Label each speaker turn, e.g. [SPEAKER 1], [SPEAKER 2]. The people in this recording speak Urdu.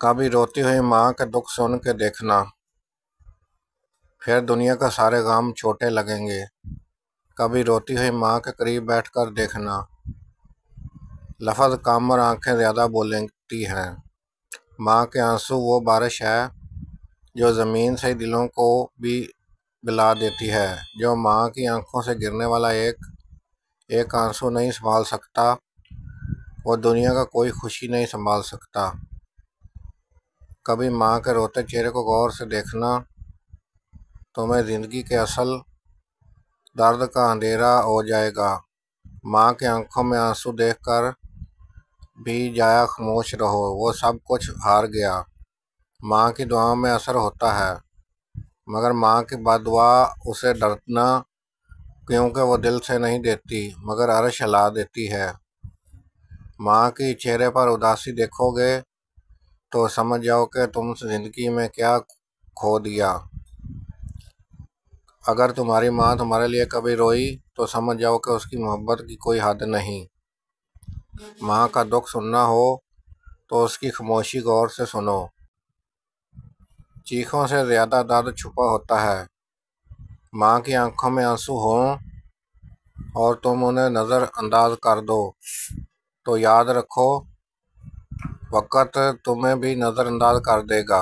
[SPEAKER 1] کبھی روتی ہوئی ماں کے دکھ سن کے دیکھنا، پھر دنیا کا سارے غم چھوٹے لگیں گے۔ کبھی روتی ہوئی ماں کے قریب بیٹھ کر دیکھنا، لفظ کم اور آنکھیں زیادہ بولتی ہیں۔ ماں کے آنسو وہ بارش ہے جو زمین سے دلوں کو بھی پلا دیتی ہے۔ جو ماں کی آنکھوں سے گرنے والا ایک آنسو نہیں سنبھال سکتا، وہ دنیا کا کوئی خوشی نہیں سنبھال سکتا۔ کبھی ماں کے روتے چہرے کو غور سے دیکھنا، تمہیں زندگی کے اصل درد کا اندھیرا ہو جائے گا۔ ماں کی آنکھوں میں آنسو دیکھ کر بھی جایا خاموش رہو، وہ سب کچھ ہار گیا۔ ماں کی دعاؤں میں اثر ہوتا ہے، مگر ماں کی بددعا اسے ڈرنا، کیونکہ وہ دل سے نہیں دیتی مگر عرش ہلا دیتی ہے۔ ماں کے چہرے پر اداسی دیکھو گے تو سمجھ جاؤ کہ تم زندگی میں کیا کھو دیا۔ اگر تمہاری ماں تمہارے لیے کبھی روئی تو سمجھ جاؤ کہ اس کی محبت کی کوئی حد نہیں۔ ماں کا دکھ سننا ہو تو اس کی خاموشی غور سے سنو۔ چیخوں سے زیادہ درد چھپا ہوتا ہے۔ ماں کی آنکھوں میں آنسو ہوں اور تم انہیں نظر انداز کر دو تو یاد رکھو، وقت تمہیں بھی نظر انداز کر دے گا۔